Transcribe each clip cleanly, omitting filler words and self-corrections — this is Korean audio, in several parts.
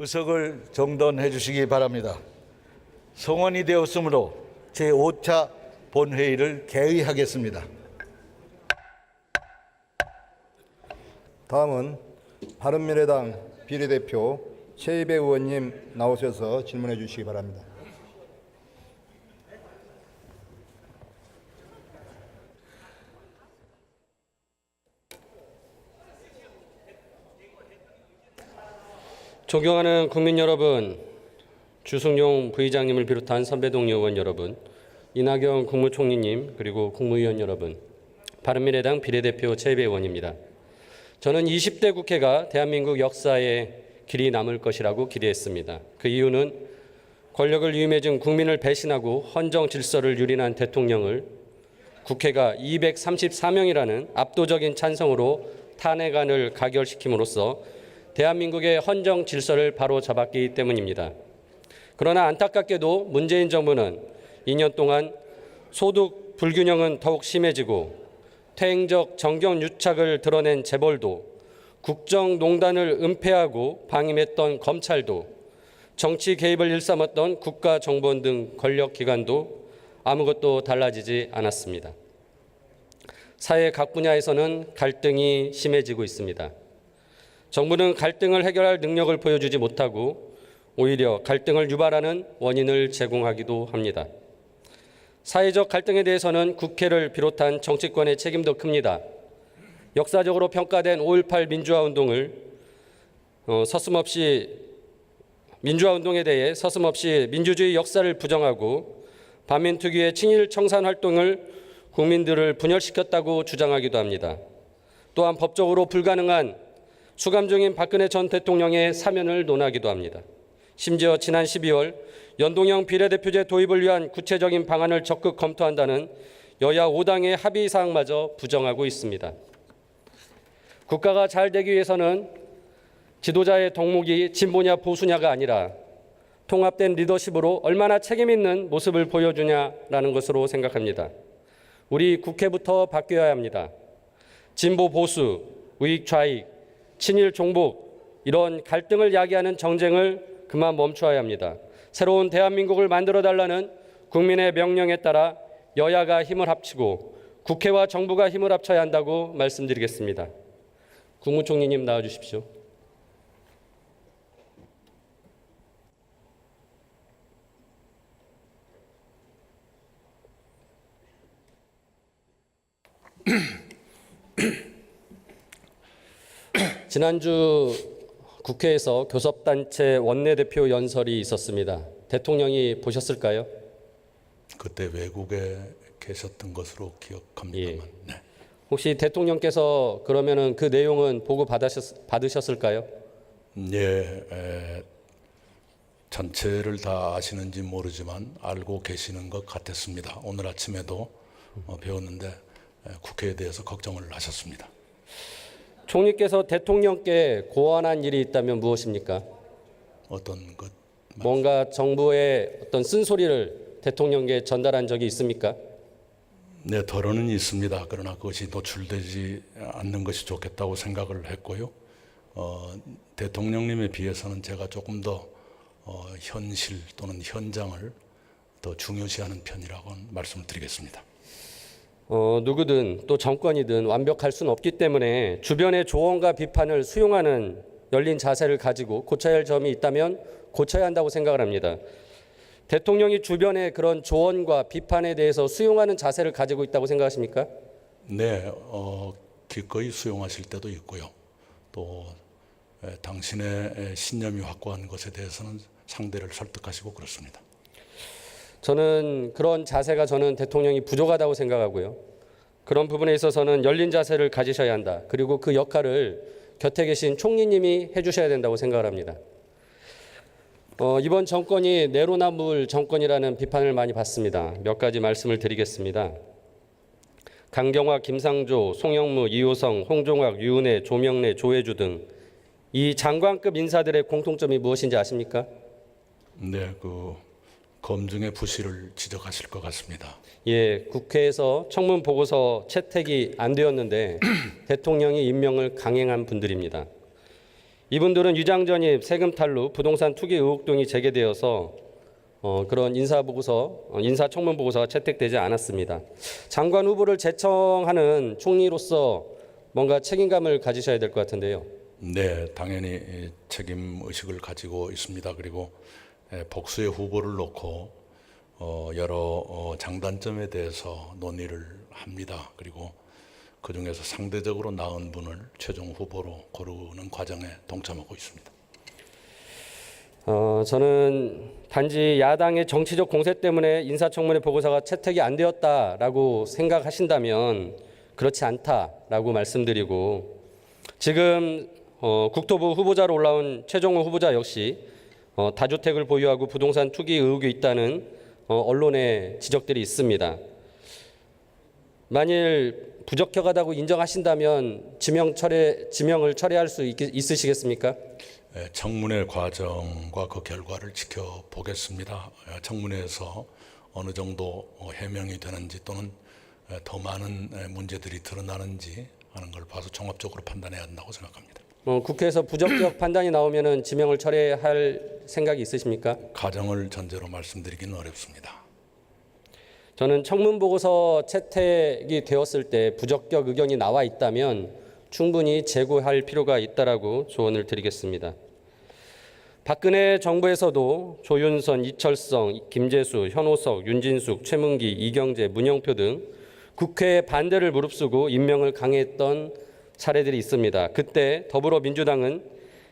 의석을 정돈해 주시기 바랍니다. 성원이 되었으므로 제5차 본회의를 개의하겠습니다. 다음은 바른미래당 비례대표 최이배 의원님 나오셔서 질문해 주시기 바랍니다. 존경하는 국민 여러분, 주승용 부의장님을 비롯한 선배 동료 의원 여러분, 이낙연 국무총리님, 그리고 국무위원 여러분, 바른미래당 비례대표 최이배 의원입니다. 저는 20대 국회가 대한민국 역사에 길이 남을 것이라고 기대했습니다. 그 이유는 권력을 위임해준 국민을 배신하고 헌정 질서를 유린한 대통령을 국회가 234명이라는 압도적인 찬성으로 탄핵안을 가결시킴으로써 대한민국의 헌정 질서를 바로잡았기 때문입니다. 그러나 안타깝게도 문재인 정부는 2년 동안 소득 불균형은 더욱 심해지고 퇴행적 정경유착을 드러낸 재벌도, 국정농단을 은폐하고 방임했던 검찰도, 정치 개입을 일삼았던 국가정보원 등 권력기관도 아무것도 달라지지 않았습니다. 사회 각 분야에서는 갈등이 심해지고 있습니다. 정부는 갈등을 해결할 능력을 보여주지 못하고 오히려 갈등을 유발하는 원인을 제공하기도 합니다. 사회적 갈등에 대해서는 국회를 비롯한 정치권의 책임도 큽니다. 역사적으로 평가된 5.18 민주화운동을 민주화운동에 대해 서슴없이 민주주의 역사를 부정하고 반민 특유의 친일 청산 활동을 국민들을 분열시켰다고 주장하기도 합니다. 또한 법적으로 불가능한 수감 중인 박근혜 전 대통령의 사면을 논하기도 합니다. 심지어 지난 12월 연동형 비례대표제 도입을 위한 구체적인 방안을 적극 검토한다는 여야 5당의 합의 사항마저 부정하고 있습니다. 국가가 잘 되기 위해서는 지도자의 덕목이 진보냐 보수냐가 아니라 통합된 리더십으로 얼마나 책임 있는 모습을 보여주냐라는 것으로 생각합니다. 우리 국회부터 바뀌어야 합니다. 진보 보수, 우익 좌익, 친일 종북 이런 갈등을 야기하는 정쟁을 그만 멈춰야 합니다. 새로운 대한민국을 만들어달라는 국민의 명령에 따라 여야가 힘을 합치고 국회와 정부가 힘을 합쳐야 한다고 말씀드리겠습니다. 국무총리님 나와주십시오. 지난주 국회에서 교섭단체 원내대표 연설이 있었습니다. 대통령이 보셨을까요? 그때 외국에 계셨던 것으로 기억합니다만. 예. 네. 혹시 대통령께서 그러면은 그 내용은 보고 받으셨을까요? 예, 전체를 다 아시는지 모르지만 알고 계시는 것 같았습니다. 오늘 아침에도 배웠는데 국회에 대해서 걱정을 하셨습니다. 총리께서 대통령께 고안한 일이 있다면 무엇입니까? 어떤 것? 뭔가 정부의 어떤 쓴소리를 대통령께 전달한 적이 있습니까? 네, 덜어는 있습니다. 그러나 그것이 노출되지 않는 것이 좋겠다고 생각을 했고요. 대통령님에 비해서는 제가 조금 더 현실 또는 현장을 더 중요시하는 편이라고 말씀을 드리겠습니다. 누구든 또 정권이든 완벽할 수는 없기 때문에 주변의 조언과 비판을 수용하는 열린 자세를 가지고 고쳐야 할 점이 있다면 고쳐야 한다고 생각을 합니다. 대통령이 주변의 그런 조언과 비판에 대해서 수용하는 자세를 가지고 있다고 생각하십니까? 네, 기꺼이 수용하실 때도 있고요. 또 당신의 신념이 확고한 것에 대해서는 상대를 설득하시고 그렇습니다. 저는 그런 자세가 대통령이 부족하다고 생각하고요. 그런 부분에 있어서는 열린 자세를 가지셔야 한다. 그리고 그 역할을 곁에 계신 총리님이 해주셔야 된다고 생각을 합니다. 이번 정권이 내로남불 정권이라는 비판을 많이 받습니다. 몇 가지 말씀을 드리겠습니다. 강경화, 김상조, 송영무, 이호성, 홍종학, 유은혜, 조명래, 조혜주 등 이 장관급 인사들의 공통점이 무엇인지 아십니까? 네, 검증의 부실을 지적하실 것 같습니다. 예, 국회에서 청문 보고서 채택이 안 되었는데 대통령이 임명을 강행한 분들입니다. 이분들은 유장 전입, 세금 탈루, 부동산 투기 의혹 등이 제기되어서 그런 인사청문 보고서가 채택되지 않았습니다. 장관 후보를 제청하는 총리로서 뭔가 책임감을 가지셔야 될 것 같은데요. 네, 당연히 책임 의식을 가지고 있습니다. 그리고 복수의 후보를 놓고 여러 장단점에 대해서 논의를 합니다. 그리고 그 중에서 상대적으로 나은 분을 최종 후보로 고르는 과정에 동참하고 있습니다. 저는 단지 야당의 정치적 공세 때문에 인사청문회 보고서가 채택이 안 되었다라고 생각하신다면 그렇지 않다라고 말씀드리고, 지금 국토부 후보자로 올라온 최종호 후보자 역시 다주택을 보유하고 부동산 투기 의혹이 있다는 언론의 지적들이 있습니다. 만일 부적격하다고 인정하신다면 지명을 철회할 수 있으시겠습니까? 청문회 과정과 그 결과를 지켜보겠습니다. 청문회에서 어느 정도 해명이 되는지 또는 더 많은 문제들이 드러나는지 하는 걸 봐서 종합적으로 판단해야 한다고 생각합니다. 국회에서 부적격 판단이 나오면 지명을 철회할 생각이 있으십니까? 가정을 전제로 말씀드리기는 어렵습니다. 저는 청문 보고서 채택이 되었을 때 부적격 의견이 나와 있다면 충분히 재고할 필요가 있다라고 조언을 드리겠습니다. 박근혜 정부에서도 조윤선, 이철성, 김재수, 현오석, 윤진숙, 최문기, 이경재, 문영표 등 국회의 반대를 무릅쓰고 임명을 강행했던 사례들이 있습니다. 그때 더불어민주당은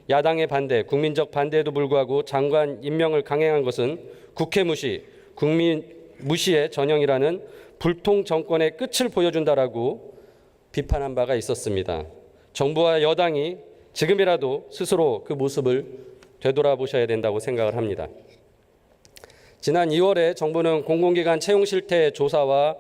야당의 반대, 국민적 반대에도 불구하고 장관 임명을 강행한 것은 국회 무시, 국민 무시의 전형이라는 불통 정권의 끝을 보여준다라고 비판한 바가 있었습니다. 정부와 여당이 지금이라도 스스로 그 모습을 되돌아보셔야 된다고 생각을 합니다. 지난 2월에 정부는 공공기관 채용 실태 조사와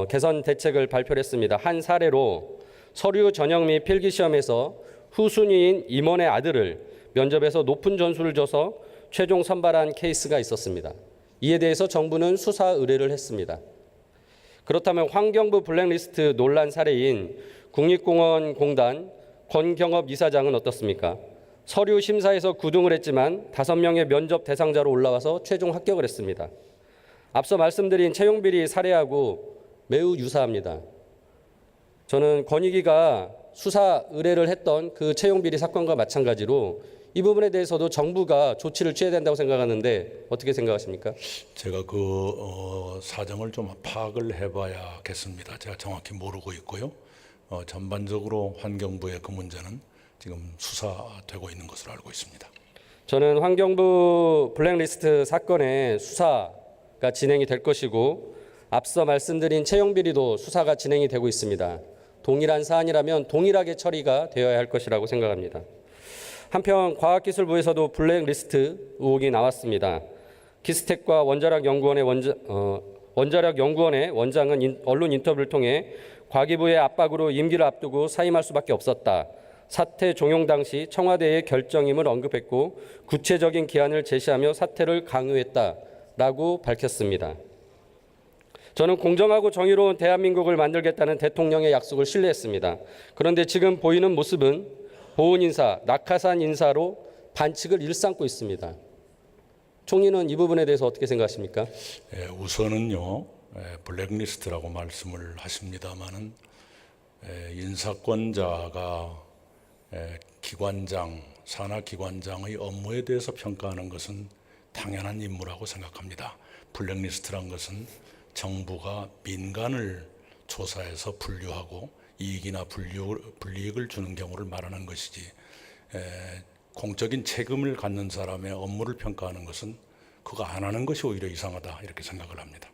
개선 대책을 발표했습니다. 한 사례로 서류 전형 및 필기 시험에서 후순위인 임원의 아들을 면접에서 높은 점수를 줘서 최종 선발한 케이스가 있었습니다. 이에 대해서 정부는 수사 의뢰를 했습니다. 그렇다면 환경부 블랙리스트 논란 사례인 국립공원공단 권경업 이사장은 어떻습니까? 서류 심사에서 9등을 했지만 5명의 면접 대상자로 올라와서 최종 합격을 했습니다. 앞서 말씀드린 채용비리 사례하고 매우 유사합니다. 저는 권익위가 수사 의뢰를 했던 그 채용비리 사건과 마찬가지로 이 부분에 대해서도 정부가 조치를 취해야 된다고 생각하는데 어떻게 생각하십니까? 제가 그 사정을 좀 파악을 해봐야겠습니다. 제가 정확히 모르고 있고요. 전반적으로 환경부의 그 문제는 지금 수사되고 있는 것으로 알고 있습니다. 저는 환경부 블랙리스트 사건의 수사가 진행이 될 것이고 앞서 말씀드린 채용비리도 수사가 진행이 되고 있습니다. 동일한 사안이라면 동일하게 처리가 되어야 할 것이라고 생각합니다. 한편 과학기술부에서도 블랙리스트 의혹이 나왔습니다. 키스텍과 원자력연구원의 원장은 언론 인터뷰를 통해 과기부의 압박으로 임기를 앞두고 사임할 수밖에 없었다. 사태 종용 당시 청와대의 결정임을 언급했고 구체적인 기한을 제시하며 사퇴를 강요했다라고 밝혔습니다. 저는 공정하고 정의로운 대한민국을 만들겠다는 대통령의 약속을 신뢰했습니다. 그런데 지금 보이는 모습은 보훈 인사, 낙하산 인사로 반칙을 일삼고 있습니다. 총리는 이 부분에 대해서 어떻게 생각하십니까? 우선은요, 블랙리스트라고 말씀을 하십니다마는 인사권자가 기관장, 산하기관장의 업무에 대해서 평가하는 것은 당연한 임무라고 생각합니다. 블랙리스트란 것은 정부가 민간을 조사해서 분류하고 이익이나 불이익을 주는 경우를 말하는 것이지 공적인 책임을 갖는 사람의 업무를 평가하는 것은 그거 안 하는 것이 오히려 이상하다 이렇게 생각을 합니다.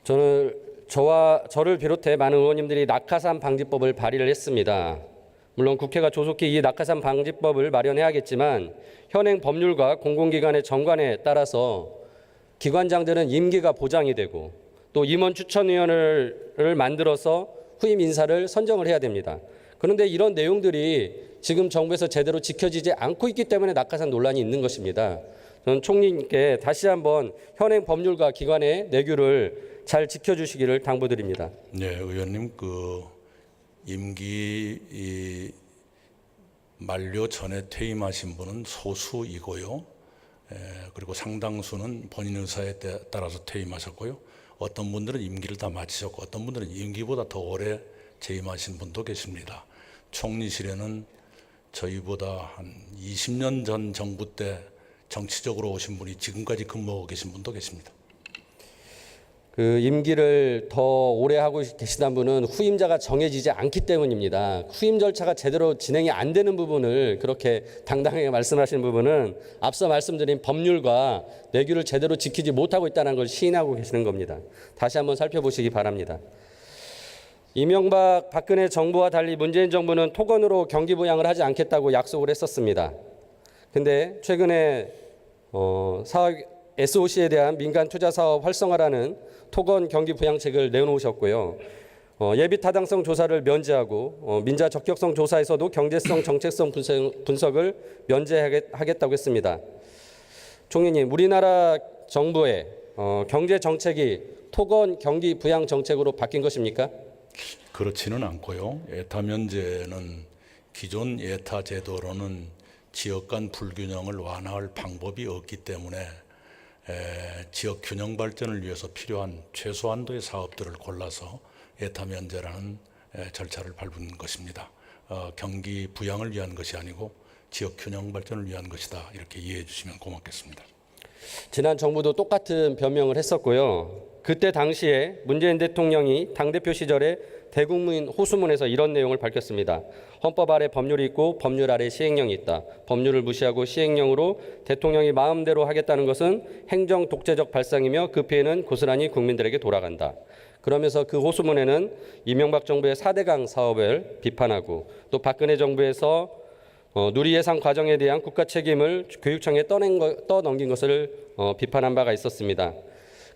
저를 비롯해 많은 의원님들이 낙하산 방지법을 발의를 했습니다. 물론 국회가 조속히 이 낙하산 방지법을 마련해야겠지만 현행 법률과 공공기관의 정관에 따라서 기관장들은 임기가 보장이 되고 또 임원 추천위원회를 만들어서 후임 인사를 선정을 해야 됩니다. 그런데 이런 내용들이 지금 정부에서 제대로 지켜지지 않고 있기 때문에 낙하산 논란이 있는 것입니다. 저는 총리님께 다시 한번 현행 법률과 기관의 내규를 잘 지켜주시기를 당부드립니다. 네, 의원님 그 임기 만료 전에 퇴임하신 분은 소수이고요. 그리고 상당수는 본인 의사에 따라서 퇴임하셨고요. 어떤 분들은 임기를 다 마치셨고 어떤 분들은 임기보다 더 오래 재임하신 분도 계십니다. 총리실에는 저희보다 한 20년 전 정부 때 정치적으로 오신 분이 지금까지 근무하고 계신 분도 계십니다. 그 임기를 더 오래 하고 계시던 분은 후임자가 정해지지 않기 때문입니다. 후임 절차가 제대로 진행이 안 되는 부분을 그렇게 당당하게 말씀하시는 부분은 앞서 말씀드린 법률과 내규를 제대로 지키지 못하고 있다는 걸 시인하고 계시는 겁니다. 다시 한번 살펴보시기 바랍니다. 이명박 박근혜 정부와 달리 문재인 정부는 토건으로 경기 부양을 하지 않겠다고 약속을 했었습니다. 근데 최근에 사업 SOC에 대한 민간 투자 사업 활성화라는 토건 경기 부양책을 내놓으셨고요. 예비 타당성 조사를 면제하고 민자 적격성 조사에서도 경제성 정책성 분석을 면제하겠다고 했습니다. 총리님, 우리나라 정부의 경제 정책이 토건 경기 부양 정책으로 바뀐 것입니까? 그렇지는 않고요. 예타 면제는 기존 예타 제도로는 지역 간 불균형을 완화할 방법이 없기 때문에 지역 균형 발전을 위해서 필요한 최소한도의 사업들을 골라서 예타 면제라는 절차를 밟은 것입니다. 경기 부양을 위한 것이 아니고 지역 균형 발전을 위한 것이다. 이렇게 이해해 주시면 고맙겠습니다. 지난 정부도 똑같은 변명을 했었고요. 그때 당시에 문재인 대통령이 당대표 시절에 대국민 호수문에서 이런 내용을 밝혔습니다. 헌법 아래 법률이 있고 법률 아래 시행령이 있다. 법률을 무시하고 시행령으로 대통령이 마음대로 하겠다는 것은 행정 독재적 발상이며 그 피해는 고스란히 국민들에게 돌아간다. 그러면서 그 호수문에는 이명박 정부의 4대강 사업을 비판하고 또 박근혜 정부에서 누리 예산 과정에 대한 국가 책임을 교육청에 떠넘긴 것을 비판한 바가 있었습니다.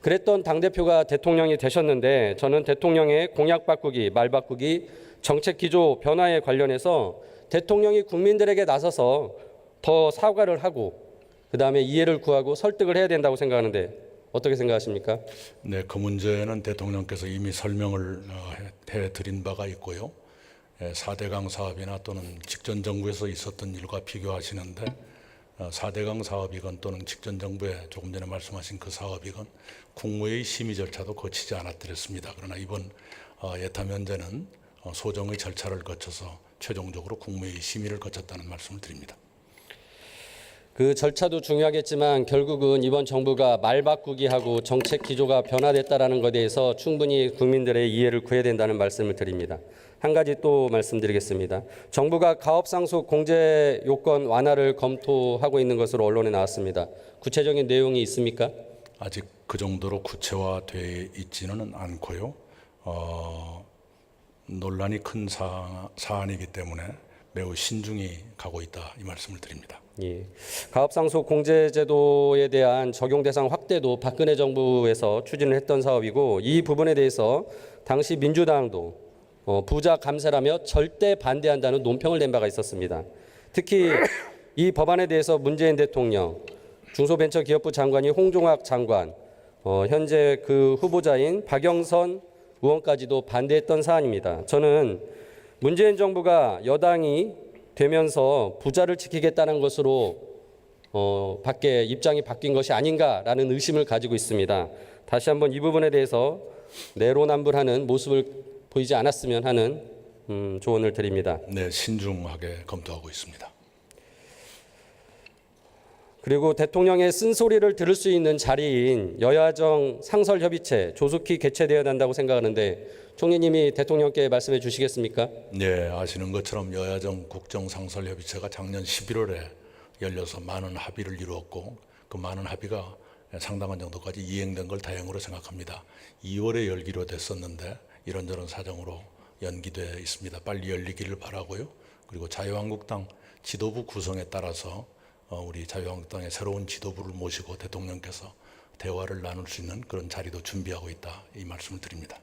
그랬던 당대표가 대통령이 되셨는데 저는 대통령의 공약 바꾸기, 말 바꾸기, 정책 기조 변화에 관련해서 대통령이 국민들에게 나서서 더 사과를 하고 그다음에 이해를 구하고 설득을 해야 된다고 생각하는데 어떻게 생각하십니까? 네, 그 문제는 대통령께서 이미 설명을 해드린 바가 있고요. 4대강 사업이나 또는 직전 정부에서 있었던 일과 비교하시는데 4대강 사업이건 또는 직전 정부에 조금 전에 말씀하신 그 사업이건 국무회의 심의 절차도 거치지 않았더랬습니다. 그러나 이번 예타 면제는 소정의 절차를 거쳐서 최종적으로 국무회의 심의를 거쳤다는 말씀을 드립니다. 그 절차도 중요하겠지만 결국은 이번 정부가 말 바꾸기하고 정책 기조가 변화됐다라는 것에 대해서 충분히 국민들의 이해를 구해야 된다는 말씀을 드립니다. 한 가지 또 말씀드리겠습니다. 정부가 가업 상속 공제 요건 완화를 검토하고 있는 것으로 언론에 나왔습니다. 구체적인 내용이 있습니까? 아직 그 정도로 구체화되어 있지는 않고요. 논란이 큰 사안이기 때문에 매우 신중히 가고 있다 이 말씀을 드립니다. 예. 가업상속 공제제도에 대한 적용 대상 확대도 박근혜 정부에서 추진을 했던 사업이고 이 부분에 대해서 당시 민주당도 부자 감세라며 절대 반대한다는 논평을 낸 바가 있었습니다. 특히 이 법안에 대해서 문재인 대통령, 중소벤처기업부 장관이 홍종학 장관, 현재 그 후보자인 박영선 의원까지도 반대했던 사안입니다. 저는 문재인 정부가 여당이 되면서 부자를 지키겠다는 것으로 밖에 입장이 바뀐 것이 아닌가라는 의심을 가지고 있습니다. 다시 한번 이 부분에 대해서 내로남불하는 모습을 보이지 않았으면 하는 조언을 드립니다. 네, 신중하게 검토하고 있습니다. 그리고 대통령의 쓴소리를 들을 수 있는 자리인 여야정 상설협의체 조속히 개최되어야 한다고 생각하는데 총리님이 대통령께 말씀해 주시겠습니까? 네, 아시는 것처럼 여야정 국정상설협의체가 작년 11월에 열려서 많은 합의를 이루었고 그 많은 합의가 상당한 정도까지 이행된 걸 다행으로 생각합니다. 2월에 열기로 됐었는데 이런저런 사정으로 연기돼 있습니다. 빨리 열리기를 바라고요. 그리고 자유한국당 지도부 구성에 따라서 우리 자유한국당의 새로운 지도부를 모시고 대통령께서 대화를 나눌 수 있는 그런 자리도 준비하고 있다 이 말씀을 드립니다.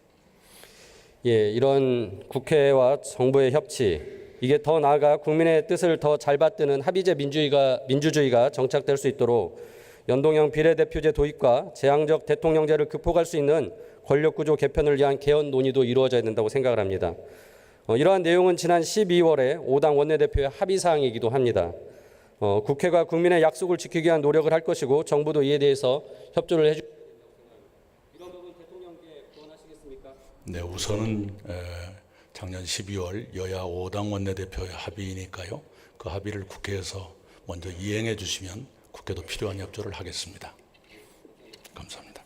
예, 이런 국회와 정부의 협치 이게 더 나아가 국민의 뜻을 더 잘 받드는 합의제 민주주의가 정착될 수 있도록 연동형 비례대표제 도입과 재앙적 대통령제를 극복할 수 있는 권력구조 개편을 위한 개헌 논의도 이루어져야 된다고 생각을 합니다. 이러한 내용은 지난 12월에 5당 원내대표의 합의사항이기도 합니다. 국회가 국민의 약속을 지키기 위한 노력을 할 것이고 정부도 이에 대해서 협조를 해주. 이런 부분 대통령께 권하시겠습니까? 네, 우선은 작년 12월 여야 5당 원내대표의 합의니까요. 그 합의를 국회에서 먼저 이행해 주시면 국회도 필요한 협조를 하겠습니다. 감사합니다.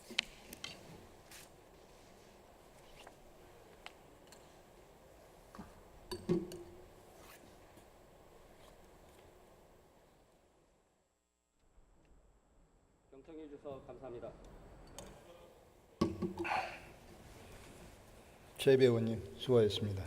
경청해 주셔서 감사합니다. 최이배 의원님 수고하셨습니다.